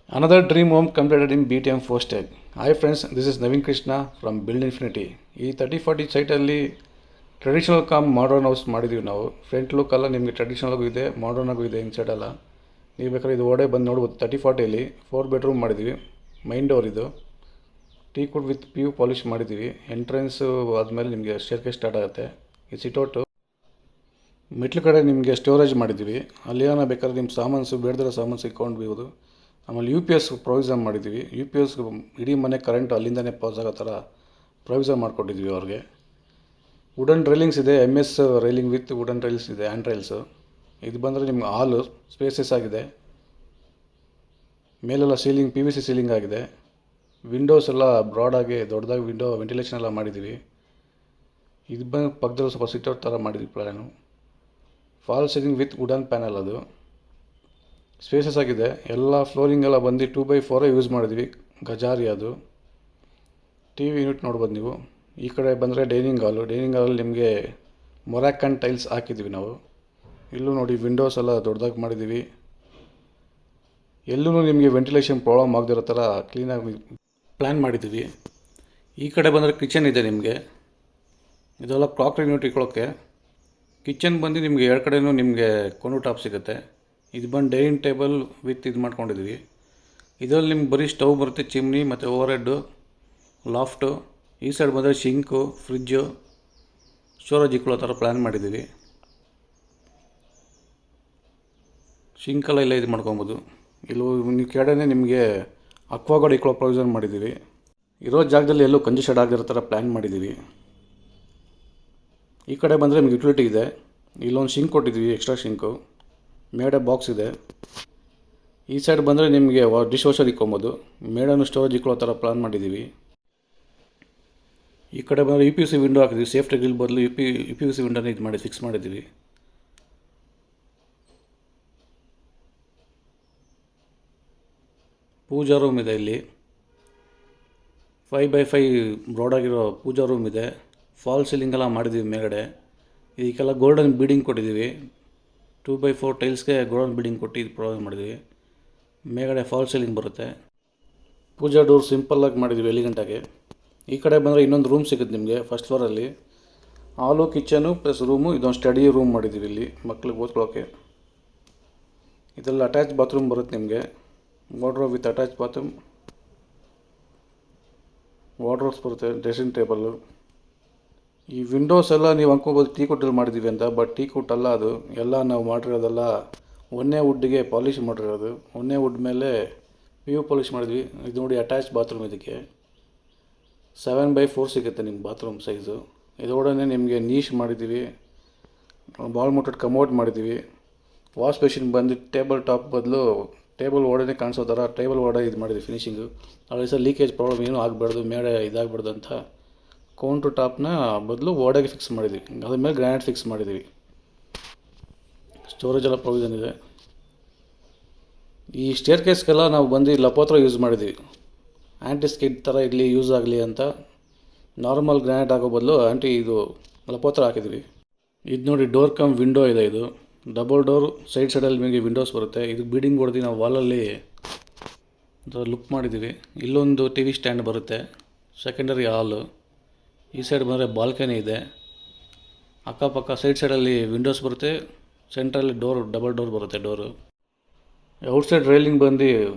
Another dream home completed in BTM 4 stage. Hi friends, this is Navin Krishna from Build Infinity. ಈ 3040 ಸೈಟಲ್ಲಿ traditional come modern house ಮಾಡಿದ್ದೀವಿ ನಾವು. Front look ಎಲ್ಲ ನಿಮಗೆ ಟ್ರೆಡಿಷನಲ್ಗೂ ಇದೆ, ಮಾಡರ್ನಾಗೂ ಇದೆ ಇನ್ಸೈಡೆಲ್ಲ. ನೀವು ಬೇಕಾದ್ರೆ ಇದು ಓಡೆ ಬಂದು ನೋಡ್ಬೋದು. 3040ಯಲ್ಲಿ 4 ಬೆಡ್ರೂಮ್ ಮಾಡಿದ್ದೀವಿ. ಮೈನ್ ಡೋರ್ ಇದು teak wood with PU polish ಮಾಡಿದ್ದೀವಿ. ಎಂಟ್ರೆನ್ಸು ಆದಮೇಲೆ ನಿಮಗೆ ಸ್ಟೇರ್ಕೇಸ್ ಸ್ಟಾರ್ಟ್ ಆಗುತ್ತೆ. ಈ ಸಿಟೌಟು ಮೆಟ್ಲು ಕಡೆ ನಿಮಗೆ ಸ್ಟೋರೇಜ್ ಮಾಡಿದ್ದೀವಿ. ಅಲ್ಲಿ ಏನೋ ಬೇಕಾದ್ರೆ ನಿಮ್ಮ ಸಾಮಾನು ಬೇಡದಿರೋ ಸಾಮಾನು ಇಟ್ಕೊಂಡ್ಬೋದು. ಆಮೇಲೆ ಯು ಪಿ ಎಸ್ ಪ್ರೊವಿಸನ್ ಮಾಡಿದ್ದೀವಿ. ಯು ಪಿ ಎಸ್ ಇಡೀ ಮನೆ ಕರೆಂಟು ಅಲ್ಲಿಂದನೇ ಪಾಸ್ ಆಗೋ ಥರ ಪ್ರೊವಿಸನ್ ಮಾಡಿಕೊಟ್ಟಿದ್ವಿ ಅವ್ರಿಗೆ. ವುಡನ್ ರೈಲಿಂಗ್ಸ್ ಇದೆ, M S railing with wooden rails ಇದೆ, ಹ್ಯಾಂಡ್ ರೈಲ್ಸು. ಇದು ಬಂದರೆ ನಿಮ್ಗೆ ಹಾಲು ಸ್ಪೇಸಸ್ ಆಗಿದೆ. ಮೇಲೆಲ್ಲ ceiling P V C ceiling ಆಗಿದೆ. ವಿಂಡೋಸ್ ಎಲ್ಲ ಬ್ರಾಡಾಗಿ ದೊಡ್ಡದಾಗಿ ವಿಂಡೋ ವೆಂಟಿಲೇಷನ್ ಎಲ್ಲ ಮಾಡಿದ್ದೀವಿ. ಇದು ಬಂದು ಪಕ್ಕದಲ್ಲಿ ಸ್ವಲ್ಪ ಸಿಟ್ಔಟ್ ಥರ ಮಾಡಿದ್ವಿ plan. Fall ceiling with wooden panel ಅದು ಸ್ಪೇಸಸ್ ಆಗಿದೆ. ಎಲ್ಲ ಫ್ಲೋರಿಂಗ್ ಎಲ್ಲ ಬಂದು 2x4 ಯೂಸ್ ಮಾಡಿದ್ವಿ. ಗಜಾರಿ ಅದು ಟಿ ವಿ ಯೂನಿಟ್ ನೋಡ್ಬೋದು ನೀವು. ಈ ಕಡೆ ಬಂದರೆ ಡೈನಿಂಗ್ ಹಾಲಲ್ಲಿ ನಿಮಗೆ ಮೊರಾಕನ್ ಟೈಲ್ಸ್ ಹಾಕಿದ್ದೀವಿ ನಾವು. ಇಲ್ಲೂ ನೋಡಿ ವಿಂಡೋಸ್ ಎಲ್ಲ ದೊಡ್ಡದಾಗಿ ಮಾಡಿದ್ದೀವಿ. ಎಲ್ಲೂ ನಿಮಗೆ ವೆಂಟಿಲೇಷನ್ ಪ್ರಾಬ್ಲಮ್ ಆಗದಿರೋ ಥರ ಕ್ಲೀನಾಗಿ ಪ್ಲ್ಯಾನ್ ಮಾಡಿದ್ದೀವಿ. ಈ ಕಡೆ ಬಂದರೆ ಕಿಚನ್ ಇದೆ ನಿಮಗೆ. ಇದೆಲ್ಲ ಕ್ರಾಕರಿ ಯೂನಿಟ್ ಇಟ್ಕೊಳ್ಳೋಕ್ಕೆ. ಕಿಚನ್ ಬಂದು ನಿಮಗೆ ಎರಡು ಕಡೆಯೂ ನಿಮಗೆ ಕೋನು ಟಾಪ್ ಸಿಗುತ್ತೆ. ಇದು ಬಂದು ಡೈನಿಂಗ್ ಟೇಬಲ್ ವಿತ್ ಇದು ಮಾಡ್ಕೊಂಡಿದ್ದೀವಿ. ಇದರಲ್ಲಿ ನಿಮ್ಗೆ ಬರೀ ಸ್ಟವ್ ಬರುತ್ತೆ, ಚಿಮ್ನಿ ಮತ್ತು ಓವರ್ ಹೆಡ್ಡು, ಲಾಫ್ಟು. ಈ ಸೈಡ್ ಬಂದರೆ ಶಿಂಕು, ಫ್ರಿಜ್ಜು, ಸ್ಟೋರೇಜ್ ಇಕ್ಕೊಳ್ಳೋ ಥರ ಪ್ಲ್ಯಾನ್ ಮಾಡಿದ್ದೀವಿ. ಶಿಂಕೆಲ್ಲ ಇಲ್ಲ ಇದು ಮಾಡ್ಕೊಬೋದು. ಇಲ್ಲೂ ನೀವು ಕೆಳಗಡೆ ನಿಮಗೆ ಅಕ್ವಾಗಾರ್ಡ್ ಇಕ್ಕೊಳ್ಳೋ ಪ್ರೊವಿಷನ್ ಮಾಡಿದ್ದೀವಿ. ಇರೋ ಜಾಗದಲ್ಲಿ ಎಲ್ಲೂ ಕಂಜೆಸ್ಟೆಡ್ ಆಗಿರೋ ಥರ ಪ್ಲ್ಯಾನ್ ಮಾಡಿದ್ದೀವಿ. ಈ ಕಡೆ ಬಂದರೆ ನಿಮ್ಗೆ ಯುಟಿಲಿಟಿ ಇದೆ. ಇಲ್ಲೊಂದು ಶಿಂಕ್ ಕೊಟ್ಟಿದ್ದೀವಿ, ಎಕ್ಸ್ಟ್ರಾ ಶಿಂಕು. ಮೇಡೆ ಬಾಕ್ಸ್ ಇದೆ. ಈ ಸೈಡ್ ಬಂದರೆ ನಿಮಗೆ ಡಿಶ್ ವಾಷರ್ ಇಕ್ಕೊಬೋದು. ಮೇಡನ್ನು ಸ್ಟೋರೇಜ್ ಇಕ್ಕೊಳ್ಳೋ ಥರ ಪ್ಲ್ಯಾನ್ ಮಾಡಿದ್ದೀವಿ. ಈ ಕಡೆ ಬಂದರೆ U P U C window ಹಾಕಿದ್ದೀವಿ. ಸೇಫ್ಟಿ ಗ್ರಿಲ್ ಬದಲು ಯು ಪಿ ಯು ಸಿ ವಿಂಡೋನ ಇದು ಮಾಡಿ ಫಿಕ್ಸ್ ಮಾಡಿದ್ದೀವಿ. ಪೂಜಾ ರೂಮ್ ಇದೆ ಇಲ್ಲಿ. 5x5 ಬ್ರಾಡಾಗಿರೋ ಪೂಜಾ ರೂಮ್ ಇದೆ. ಫಾಲ್ ಸೀಲಿಂಗೆಲ್ಲ ಮಾಡಿದ್ದೀವಿ ಮೇಲ್ಗಡೆ. ಇದಕ್ಕೆಲ್ಲ ಗೋಲ್ಡನ್ ಬೀಡಿಂಗ್ ಕೊಟ್ಟಿದ್ದೀವಿ. 2x4 ಟೈಲ್ಸ್ಗೆ ಗೋಲ್ಡನ್ ಬೀಡಿಂಗ್ ಕೊಟ್ಟು ಇದು ಪ್ರೊವೈಡ್ ಮಾಡಿದ್ದೀವಿ. ಮೇಲ್ಗಡೆ ಫಾಲ್ ಸೀಲಿಂಗ್ ಬರುತ್ತೆ. ಪೂಜಾ ಡೋರ್ ಸಿಂಪಲ್ಲಾಗಿ ಮಾಡಿದ್ದೀವಿ ಎಲಿಗೆಂಟಾಗಿ. ಈ ಕಡೆ ಬಂದರೆ ಇನ್ನೊಂದು ರೂಮ್ ಸಿಗುತ್ತೆ ನಿಮಗೆ ಫಸ್ಟ್ ಫ್ಲೋರಲ್ಲಿ. ಹಾಲು, ಕಿಚನು ಪ್ಲಸ್ ರೂಮು. ಇದೊಂದು ಸ್ಟಡಿ ರೂಮ್ ಮಾಡಿದ್ದೀವಿ ಇಲ್ಲಿ ಮಕ್ಳಿಗೆ ಓದ್ಕೊಳ್ಳೋಕ್ಕೆ. ಇದರಲ್ಲಿ ಅಟ್ಯಾಚ್ ಬಾತ್ರೂಮ್ ಬರುತ್ತೆ ನಿಮಗೆ. Wardrobe with attach bathroom, wardrobes ಬರುತ್ತೆ, ಡ್ರೆಸ್ಸಿಂಗ್ ಟೇಬಲ್ಲು. ಈ ವಿಂಡೋಸ್ ಎಲ್ಲ ನೀವು ಅಂದ್ಕೋಬೋದು ಟೀ ಕುಟ್ಟಲ್ಲಿ ಮಾಡಿದ್ದೀವಿ ಅಂತ. ಬಟ್ ಟೀ ಕುಟ್ ಅಲ್ಲ ಅದು. ಎಲ್ಲ ನಾವು ಮಾಡಿರೋದೆಲ್ಲ ಒಂದೇ ವುಡ್ಗೆ ಪಾಲಿಷ್ ಮಾಡಿರೋದು. ಒಂದೇ ವುಡ್ ಮೇಲೆ ಪ್ಯೂ ಪಾಲಿಷ್ ಮಾಡಿದ್ವಿ. ಇದು ನೋಡಿ ಅಟ್ಯಾಚ್ ಬಾತ್ರೂಮ್. ಇದಕ್ಕೆ 7x4 ಸಿಗುತ್ತೆ ನಿಮ್ಮ ಬಾತ್ರೂಮ್ ಸೈಜು. ಇದರೊಡನೆ ನಿಮಗೆ ನೀಶ್ ಮಾಡಿದ್ದೀವಿ. ಬಾಲ್ ಮೌಂಟೆಡ್ ಕಮೋಡ್ ಮಾಡಿದ್ದೀವಿ. ವಾಶ್ ಬೇಸಿನ್ ಬಂದು ಟೇಬಲ್ ಟಾಪ್ ಬದಲು ಟೇಬಲ್ ಓಡನೆ ಕಾಣಿಸೋ ಥರ ಟೇಬಲ್ ಓಡ ಇದು ಮಾಡಿದ್ವಿ ಫಿನಿಷಿಂಗು. ಅಲ್ಲಿ ಸಹ ಲೀಕೇಜ್ ಪ್ರಾಬ್ಲಮ್ ಏನೂ ಆಗಬಾರ್ದು, ಮೇಲೆ ಇದಾಗಬಾರ್ದು ಅಂತ ಕೌಂಟ್ರ್ ಟಾಪ್ನ ಬದಲು ಓಡೆಗೆ ಫಿಕ್ಸ್ ಮಾಡಿದ್ವಿ. ಅದ್ರ ಮೇಲೆ ಗ್ರಾನೈಟ್ ಫಿಕ್ಸ್ ಮಾಡಿದ್ದೀವಿ. ಸ್ಟೋರೇಜ್ ಎಲ್ಲ ಪ್ರೊವಿಷನ್ ಇದೆ. ಈ ಸ್ಟೇರ್ ಕೇಸ್ಗೆಲ್ಲ ನಾವು ಬಂದು ಲಪೋತ್ರ ಯೂಸ್ ಮಾಡಿದ್ದೀವಿ. ಆ್ಯಂಟಿ ಸ್ಕಿಡ್ ಥರ ಇರಲಿ, ಯೂಸ್ ಆಗಲಿ ಅಂತ. ನಾರ್ಮಲ್ ಗ್ರಾನೈಟ್ ಆಗೋ ಬದಲು ಇದು ಲಪೋತ್ರ ಹಾಕಿದ್ವಿ. ಇದು ನೋಡಿ ಡೋರ್ ಕಮ್ ವಿಂಡೋ ಇದೆ. ಇದು ಡಬಲ್ ಡೋರ್, ಸೈಡಲ್ಲಿ ನಿಮಗೆ ವಿಂಡೋಸ್ ಬರುತ್ತೆ. ಇದು ಬೀಡಿಂಗ್ ಹೊಡೆದು ನಾವು ವಾಲಲ್ಲಿ ಲುಕ್ ಮಾಡಿದ್ದೀವಿ. ಇಲ್ಲೊಂದು ಟಿ ವಿ ಸ್ಟ್ಯಾಂಡ್ ಬರುತ್ತೆ, ಸೆಕೆಂಡರಿ ಹಾಲು. ಈ ಸೈಡ್ ಬಂದರೆ ಬಾಲ್ಕನಿ ಇದೆ. ಅಕ್ಕಪಕ್ಕ ಸೈಡಲ್ಲಿ ವಿಂಡೋಸ್ ಬರುತ್ತೆ. ಸೆಂಟ್ರಲ್ಲಿ ಡೋರ್, ಡಬಲ್ ಡೋರ್ ಬರುತ್ತೆ ಡೋರು. ಔಟ್ಸೈಡ್ ರೈಲಿಂಗ್ ಬಂದು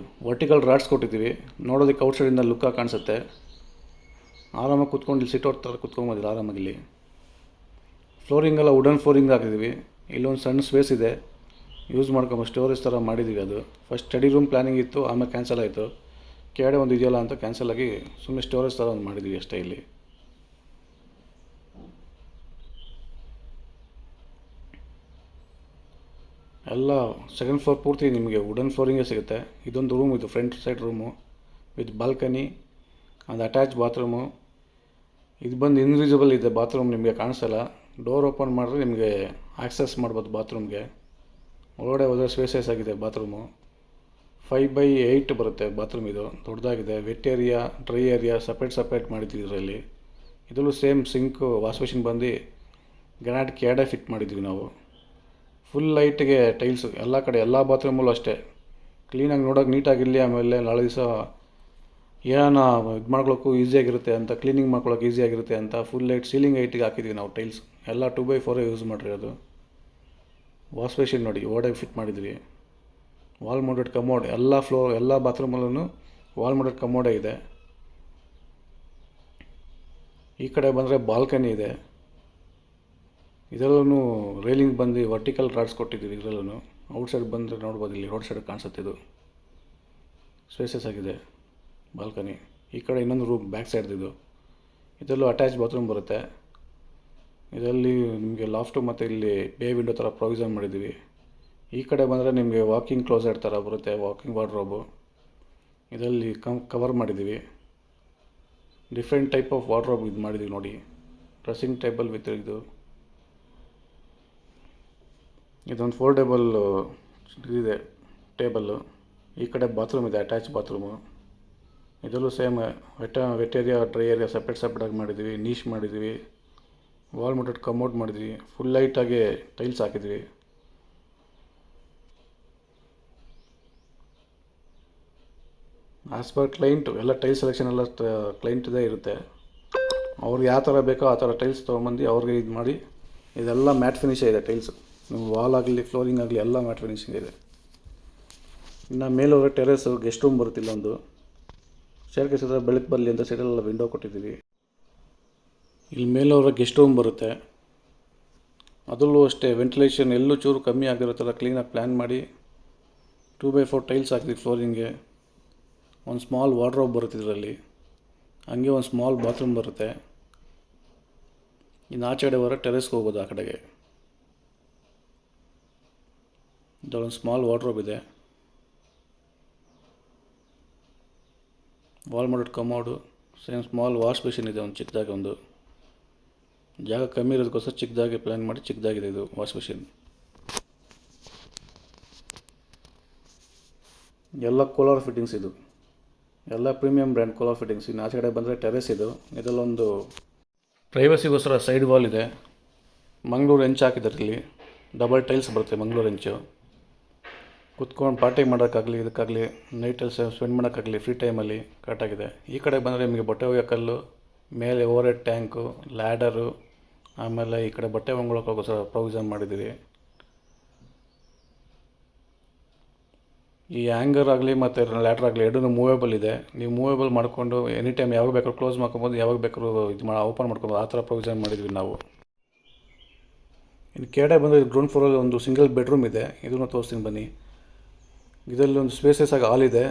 ವರ್ಟಿಕಲ್ ರಾಡ್ಸ್ ಕೊಟ್ಟಿದ್ದೀವಿ. ನೋಡೋದಕ್ಕೆ ಔಟ್ಸೈಡಿಂದ ಲುಕ್ಕಾಗಿ ಕಾಣಿಸುತ್ತೆ. ಆರಾಮಾಗಿ ಕೂತ್ಕೊಂಡು ಇಲ್ಲಿ ಸಿಟ್ಔಟ್ ಥರ ಕೂತ್ಕೊಂಬೋದಿಲ್ಲ ಆರಾಮಾಗಿಲ್ಲಿ. ಫ್ಲೋರಿಂಗೆಲ್ಲ ವುಡನ್ ಫ್ಲೋರಿಂಗ್ ಹಾಕಿದ್ದೀವಿ. ಇಲ್ಲೊಂದು ಸಣ್ಣ ಸ್ಪೇಸ್ ಇದೆ, ಯೂಸ್ ಮಾಡ್ಕೊಂಡು ಸ್ಟೋರೇಜ್ ಥರ ಮಾಡಿದ್ದೀವಿ. ಅದು ಫಸ್ಟ್ ಸ್ಟಡಿ ರೂಮ್ ಪ್ಲ್ಯಾನಿಂಗ್ ಇತ್ತು, ಆಮೇಲೆ ಕ್ಯಾನ್ಸಲ್ ಆಯಿತು. ಕೆಳಗಡೆ ಒಂದು ಇದೆಯಲ್ಲ ಅಂತ ಕ್ಯಾನ್ಸಲ್ ಆಗಿ ಸುಮ್ಮನೆ ಸ್ಟೋರೇಜ್ ಥರ ಒಂದು ಮಾಡಿದ್ದೀವಿ ಅಷ್ಟೇ. ಇಲ್ಲಿ ಎಲ್ಲ ಸೆಕೆಂಡ್ ಫ್ಲೋರ್ ಪೂರ್ತಿ ನಿಮಗೆ ವುಡನ್ ಫ್ಲೋರಿಂಗೇ ಸಿಗುತ್ತೆ. ಇದೊಂದು ರೂಮ್, ಇದು front side room with balcony, ಒಂದು ಅಟ್ಯಾಚ್ ಬಾತ್ರೂಮು. ಇದು ಬಂದು ಇನ್ವಿಸಿಬಲ್ ಇದೆ ಬಾತ್ರೂಮ್, ನಿಮಗೆ ಕಾಣಿಸಲ್ಲ. ಡೋರ್ ಓಪನ್ ಮಾಡಿದ್ರೆ ನಿಮಗೆ ಆಕ್ಸೆಸ್ ಮಾಡ್ಬೋದು ಬಾತ್ರೂಮ್ಗೆ. ಒಳಗಡೆ ಹೋದರೆ ಸ್ಪೇಸಸ್ ಆಗಿದೆ ಬಾತ್ರೂಮು. 5x8 ಬರುತ್ತೆ ಬಾತ್ರೂಮ್. ಇದು ದೊಡ್ಡದಾಗಿದೆ. Wet area, dry area separate ಮಾಡಿದ್ವಿ ಇದರಲ್ಲಿ. ಇದರಲ್ಲೂ ಸೇಮ್ ಸಿಂಕು, ವಾಶ್ ಬೇಸಿನ್ ಬಂದು ಗ್ರಾನೈಟ್ ಕೆಳಗಡೆ ಫಿಟ್ ಮಾಡಿದ್ವಿ ನಾವು. ಫುಲ್ ಲೈಟ್ಗೆ ಟೈಲ್ಸು ಎಲ್ಲ ಕಡೆ, ಎಲ್ಲ ಬಾತ್ರೂಮಲ್ಲೂ ಅಷ್ಟೇ. ಕ್ಲೀನಾಗಿ ನೋಡೋಕೆ ನೀಟಾಗಿರಲಿ, ಆಮೇಲೆ ನಾಳೆ ದಿವಸ ಏನಾನ ಇದು ಮಾಡ್ಕೊಳ್ಳೋಕ್ಕೂ ಈಸಿಯಾಗಿರುತ್ತೆ ಅಂತ, ಕ್ಲೀನಿಂಗ್ ಮಾಡ್ಕೊಳ್ಳೋಕೆ ಈಸಿಯಾಗಿರುತ್ತೆ ಅಂತ ಫುಲ್ ಲೈಟ್ ಸೀಲಿಂಗ್ ಹೈಟಿಗೆ ಹಾಕಿದ್ವಿ ನಾವು ಟೈಲ್ಸ್ ಎಲ್ಲ 2x4 ಯೂಸ್ ಮಾಡಿರೋದು. ವಾಶ್ ಬೇಸಿನ್ ನೋಡಿ ಓಡೆಗೆ ಫಿಟ್ ಮಾಡಿದ್ವಿ. ವಾಲ್ ಮೌಂಟೆಡ್ ಕಮೋಡ್ ಎಲ್ಲ ಬಾತ್ರೂಮಲ್ಲೂ ವಾಲ್ ಮೌಂಟೆಡ್ ಕಮೋಡೇ ಇದೆ. ಈ ಕಡೆ ಬಂದರೆ ಬಾಲ್ಕನಿ ಇದೆ. ಇದರಲ್ಲೂ ರೈಲಿಂಗ್ ಬಂದು ವರ್ಟಿಕಲ್ ರಾಡ್ಸ್ ಕೊಟ್ಟಿದ್ದೀವಿ. ಇದರಲ್ಲೂ ಔಟ್ಸೈಡ್ ಬಂದರೆ ನೋಡ್ಬೋದು, ಇಲ್ಲಿ ರೋಡ್ ಸೈಡ್ ಕಾಣಿಸುತ್ತಿದ್ದು ಸ್ಪೇಸಸ್ ಆಗಿದೆ ಬಾಲ್ಕನಿ. ಈ ಕಡೆ ಇನ್ನೊಂದು ರೂಮ್ ಬ್ಯಾಕ್ ಸೈಡ್ದಿದ್ದು, ಇದರಲ್ಲೂ ಅಟ್ಯಾಚ್ ಬಾತ್ರೂಮ್ ಬರುತ್ತೆ. ಇದರಲ್ಲಿ ನಿಮಗೆ ಲಾಫ್ಟು ಮತ್ತು ಇಲ್ಲಿ ಬೇ ವಿಂಡೋ ಥರ ಪ್ರೊವಿಷನ್ ಮಾಡಿದ್ದೀವಿ. ಈ ಕಡೆ ಬಂದರೆ ನಿಮಗೆ ವಾಕಿಂಗ್ ಕ್ಲೋಸೆಟ್ ಥರ ಬರುತ್ತೆ, ವಾಕಿಂಗ್ ವಾರ್ಡ್ರೋಬು. ಇದರಲ್ಲಿ ಕವರ್ ಮಾಡಿದ್ದೀವಿ. ಡಿಫ್ರೆಂಟ್ ಟೈಪ್ ಆಫ್ ವಾರ್ಡ್ರೋಬ್ ಇದು ಮಾಡಿದ್ದೀವಿ ನೋಡಿ. ಡ್ರೆಸ್ಸಿಂಗ್ ಟೇಬಲ್ ವಿತ್ ಇದೊಂದು ಫೋಲ್ಡೇಬಲ್ ಇದೆ ಟೇಬಲ್ಲು. ಈ ಕಡೆ ಬಾತ್ರೂಮ್ ಇದೆ, ಅಟ್ಯಾಚ್ ಬಾತ್ರೂಮು. ಇದರಲ್ಲೂ same wet area dry area ಸಪ್ರೇಟಾಗಿ ಮಾಡಿದ್ದೀವಿ. ನೀಶ್ ಮಾಡಿದ್ದೀವಿ. ವಾಲ್ ಮೌಂಟೆಡ್ ಕಮೋಡ್ ಮಾಡಿದ್ವಿ. ಫುಲ್ ಲೈಟಾಗಿ ಟೈಲ್ಸ್ ಹಾಕಿದ್ವಿ. ಆ್ಯಸ್ ಪರ್ ಕ್ಲೈಂಟು ಎಲ್ಲ ಟೈಲ್ಸ್ ಸೆಲೆಕ್ಷನ್ ಎಲ್ಲ ಕ್ಲೈಂಟ್ದೇ ಇರುತ್ತೆ. ಅವ್ರಿಗೆ ಯಾವ ಥರ ಬೇಕೋ ಆ ಥರ ಟೈಲ್ಸ್ ತೊಗೊಂಬಂದು ಅವ್ರಿಗೆ ಇದು ಮಾಡಿ. ಇದೆಲ್ಲ ಮ್ಯಾಟ್ ಫಿನಿಶೇ ಇದೆ ಟೈಲ್ಸು. ನಿಮ್ಮ ವಾಲ್ ಆಗಲಿ ಫ್ಲೋರಿಂಗ್ ಆಗಲಿ ಎಲ್ಲ ಮ್ಯಾಟ್ ಫಿನಿಶಿಂಗ್ ಇದೆ. ಇನ್ನು ಮೇಲೋದ್ರೆ ಟೆರೇಸು ಗೆಸ್ಟ್ ರೂಮ್ ಬರುತ್ತಿಲ್ಲ, ಒಂದು ಸ್ಟೇರ್ ಕೇಸ್ ಹತ್ರ ಬೆಳಕು ಬರಲಿ ಅಂತ ಸೈಡಲ್ಲೆಲ್ಲ ವಿಂಡೋ ಕೊಟ್ಟಿದ್ದೀವಿ. ಇಲ್ಲಿ ಮೇಲೋದ್ರೆ ಗೆಸ್ಟ್ ರೂಮ್ ಬರುತ್ತೆ. ಅದರಲ್ಲೂ ಅಷ್ಟೇ ವೆಂಟಿಲೇಷನ್ ಎಲ್ಲೂ ಚೂರು ಕಮ್ಮಿ ಆಗಿರೋ ಥರ ಕ್ಲೀನಾಗಿ ಪ್ಲ್ಯಾನ್ ಮಾಡಿ 2x4 ಟೈಲ್ಸ್ ಹಾಕಿದ್ವಿ ಫ್ಲೋರಿಂಗ್ಗೆ. ಒಂದು ಸ್ಮಾಲ್ ವಾರ್ಡ್ರೋಬ್ ಬರುತ್ತೆ ಇದರಲ್ಲಿ. ಹಂಗೆ ಒಂದು ಸ್ಮಾಲ್ ಬಾತ್ರೂಮ್ ಬರುತ್ತೆ. ಇನ್ನು ಆಚೆ ಕಡೆ ಹೊರ ಟೆರೇಸ್ಗೆ ಹೋಗೋದು ಆ ಕಡೆಗೆ. ಇದರೊಂದು ಸ್ಮಾಲ್ ವಾರ್ಡ್ರೋಬ್ ಇದೆ. Wall mounted commode, same small wash basin ಇದೆ. ಒಂದು ಚಿಕ್ಕದಾಗಿ, ಒಂದು ಜಾಗ ಕಮ್ಮಿ ಇರೋದಕ್ಕೋಸ್ಕರ ಚಿಕ್ಕದಾಗಿ ಪ್ಲ್ಯಾನ್ ಮಾಡಿ ಚಿಕ್ಕದಾಗಿದೆ ಇದು ವಾಶ್ ಬೇಸಿನ್. ಎಲ್ಲ ಕೋಲಾರ್ ಫಿಟ್ಟಿಂಗ್ಸ್ ಇದು, ಎಲ್ಲ ಪ್ರೀಮಿಯಂ ಬ್ರ್ಯಾಂಡ್ ಕೋಲಾರ್ ಫಿಟ್ಟಿಂಗ್ಸ್. ಇನ್ನು ಆಚೆ ಕಡೆ ಬಂದರೆ ಟೆರೇಸ್ ಇದು. ಇದರಲ್ಲೊಂದು ಪ್ರೈವಸಿಗೋಸ್ಕರ ಸೈಡ್ ವಾಲ್ ಇದೆ. ಮಂಗಳೂರು ಹೆಂಚು ಹಾಕಿದ್ದಾರೆ. ಇಲ್ಲಿ ಡಬಲ್ ಟೈಲ್ಸ್ ಬರುತ್ತೆ ಮಂಗಳೂರು ಹೆಂಚು. ಕುತ್ಕೊಂಡು ಪಾರ್ಟಿ ಮಾಡೋಕ್ಕಾಗಲಿ, ಇದಕ್ಕಾಗಲಿ ನೈಟಲ್ಲಿ ಸ್ಪೆಂಡ್ ಮಾಡೋಕ್ಕಾಗಲಿ ಫ್ರೀ ಟೈಮಲ್ಲಿ ಕರೆಕ್ಟಾಗಿದೆ. ಈ ಕಡೆ ಬಂದರೆ ನಿಮಗೆ ಬಟ್ಟೆ ಒಗೆಯೋ ಕಲ್ಲು, ಮೇಲೆ ಓವರ್ ಹೆಡ್ ಟ್ಯಾಂಕು, ಲ್ಯಾಡರು, ಆಮೇಲೆ ಈ ಕಡೆ ಬಟ್ಟೆ ಒಣಗೋಕ್ಕೋಸ್ಕರ ಪ್ರೊವಿಷನ್ ಮಾಡಿದ್ದೀವಿ. ಈ ಹ್ಯಾಂಗರ್ ಆಗಲಿ ಮತ್ತು ಲ್ಯಾಡರ್ ಆಗಲಿ ಎರಡೂ ಮೂವೇಬಲ್ ಇದೆ. ನೀವು ಮೂವೇಬಲ್ ಮಾಡಿಕೊಂಡು ಎನಿ ಟೈಮ್ ಯಾವಾಗ ಬೇಕಾದ್ರೂ ಕ್ಲೋಸ್ ಮಾಡ್ಕೊಬೋದು, ಯಾವಾಗ ಬೇಕಾದ್ರೂ ಓಪನ್ ಮಾಡ್ಕೊಬೋದು. ಆ ಥರ ಪ್ರೊವಿಷನ್ ಮಾಡಿದ್ವಿ ನಾವು. ಇನ್ನು ಕೆಳಗಡೆ ಬಂದರೆ ಗ್ರೌಂಡ್ ಫ್ಲೋರಲ್ಲಿ ಒಂದು ಸಿಂಗಲ್ ಬೆಡ್ರೂಮ್ ಇದೆ. ಇದನ್ನು ತೋರಿಸ್ತೀನಿ ಬನ್ನಿ. ಇದರಲ್ಲಿ ಒಂದು ಸ್ಪೇಸಸ್ ಆಗಿ ಹಾಲ್ ಇದೆ.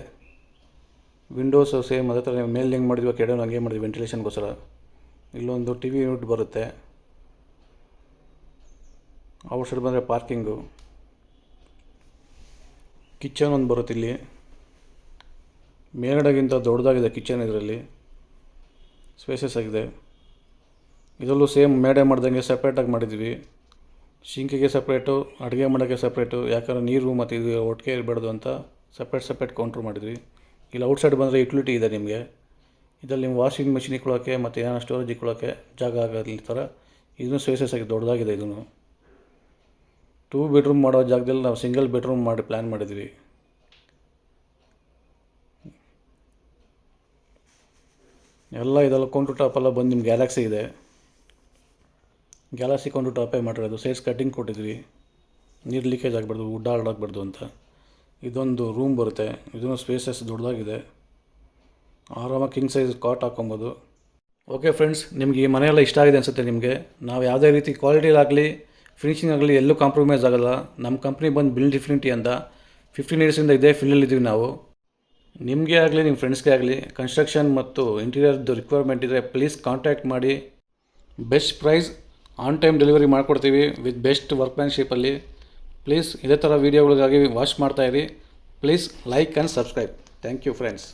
ವಿಂಡೋಸ್ ಸೇಮ್ ಅದೇ ಥರ ಮೇಲೆ ಹೆಂಗೆ ಮಾಡಿದ್ವಿ ಕೆಳಗಡೆ ಹಂಗೆ ಮಾಡಿದ್ವಿ ವೆಂಟಿಲೇಷನ್ಗೋಸ್ಕರ. ಇಲ್ಲೊಂದು ಟಿ ವಿ ಯೂನಿಟ್ ಬರುತ್ತೆ. ಔಟ್ ಸೈಡ್ ಬಂದರೆ ಪಾರ್ಕಿಂಗು. ಕಿಚನ್ ಒಂದು ಬರುತ್ತೆ ಇಲ್ಲಿ. ಮೇಲ್ಗಡೆಗಿಂತ ದೊಡ್ಡದಾಗಿದೆ ಕಿಚನ್. ಇದರಲ್ಲಿ ಸ್ಪೇಸಸ್ ಆಗಿದೆ. ಇದರಲ್ಲೂ ಸೇಮ್ ಮೇಡೆ ಮಾಡ್ದಂಗೆ ಸಪ್ರೇಟಾಗಿ ಮಾಡಿದ್ವಿ. ಶಿಂಕಿಗೆ ಸಪ್ರೇಟು, ಅಡುಗೆ ಮಾಡೋಕ್ಕೆ ಸಪ್ರೇಟು, ಯಾಕಂದರೆ ನೀರು ಮತ್ತು ಇದು ಒಟ್ಟಿಗೆ ಇರಬಾರ್ದು ಅಂತ ಸಪ್ರೇಟ್ ಕೌಂಟ್ರ್ ಮಾಡಿದ್ವಿ. ಇಲ್ಲಿ ಔಟ್ಸೈಡ್ ಬಂದರೆ ಯುಟಿಲಿಟಿ ಇದೆ ನಿಮಗೆ. ಇದರಲ್ಲಿ ನಿಮ್ಮ ವಾಷಿಂಗ್ ಮಿಷಿನ್ ಇಟ್ಕೊಳ್ಳೋಕ್ಕೆ ಮತ್ತು ಏನೋ ಸ್ಟೋರೇಜ್ ಇಟ್ಕೊಳ್ಳೋಕ್ಕೆ ಜಾಗ ಆಗೋದು. ಈ ಥರ ಇದನ್ನು ಸ್ಪೇಸಸ್ ಆಗಿ ದೊಡ್ಡದಾಗಿದೆ. ಇದನ್ನು 2 ಬೆಡ್ರೂಮ್ ಮಾಡೋ ಜಾಗದಲ್ಲಿ ನಾವು ಸಿಂಗಲ್ ಬೆಡ್ರೂಮ್ ಮಾಡಿ ಪ್ಲ್ಯಾನ್ ಮಾಡಿದ್ವಿ. ಎಲ್ಲ ಇದೆಲ್ಲ ಕೌಂಟರ್ ಟಾಪ್ ಎಲ್ಲ ಬಂದು ನಿಮ್ಮ ಗ್ಯಾಲಕ್ಸಿ ಇದೆ. ಗ್ಯಾಲಕ್ಸಿ ಕೌಂಟರ್ ಟಾಪೇ ಮಾಡಿರೋದು. ಸೈಡ್ಸ್ ಕಟ್ಟಿಂಗ್ ಕೊಟ್ಟಿದ್ವಿ, ನೀರು ಲೀಕೇಜ್ ಆಗಬಾರ್ದು, ವುಡ್ ಹಾರ್ಡ್ ಆಗಬಾರ್ದು ಅಂತ. ಇದೊಂದು ರೂಮ್ ಬರುತ್ತೆ. ಇದನ್ನು ಸ್ಪೇಸಸ್ ದೊಡ್ಡದಾಗಿದೆ. ಆರಾಮಾಗಿ ಕಿಂಗ್ ಸೈಜ್ ಕಾಟ್ ಹಾಕೊಬೋದು. ಓಕೆ ಫ್ರೆಂಡ್ಸ್, ನಿಮಗೆ ಈ ಮನೆಯೆಲ್ಲ ಇಷ್ಟ ಆಗಿದೆ ಅನಿಸುತ್ತೆ ನಿಮಗೆ. ನಾವು ಯಾವುದೇ ರೀತಿ ಕ್ವಾಲಿಟಿಲಾಗಲಿ ಫಿನಿಷಿಂಗ್ ಆಗಲಿ ಎಲ್ಲೂ ಕಾಂಪ್ರಮೈಸ್ ಆಗೋಲ್ಲ. ನಮ್ಮ ಕಂಪ್ನಿ ಬಂದು ಬಿಲ್ಡ್ ಡಿಫಿನಿಟಿ ಅಂತ 15 ಇಯರ್ಸಿಂದ ಇದೇ ಫೀಲ್ಡಲ್ಲಿದ್ದೀವಿ ನಾವು. ನಿಮಗೆ ಆಗಲಿ ನಿಮ್ಮ ಫ್ರೆಂಡ್ಸ್ಗೆ ಆಗಲಿ ಕನ್ಸ್ಟ್ರಕ್ಷನ್ ಮತ್ತು ಇಂಟೀರಿಯರ್ದು ರಿಕ್ವೈರ್ಮೆಂಟ್ ಇದ್ದರೆ ಪ್ಲೀಸ್ ಕಾಂಟ್ಯಾಕ್ಟ್ ಮಾಡಿ. Best price, on time delivery ಮಾಡಿಕೊಡ್ತೀವಿ ವಿತ್ ಬೆಸ್ಟ್ ವರ್ಕ್ಮ್ಯಾನ್ಶಿಪ್ಪಲ್ಲಿ. ಪ್ಲೀಸ್ ಇದೇ ಥರ ವೀಡಿಯೋಗಳಿಗಾಗಿ ವಾಚ್ ಮಾಡ್ತಾಯಿರಿ. Please like and subscribe. Thank you friends.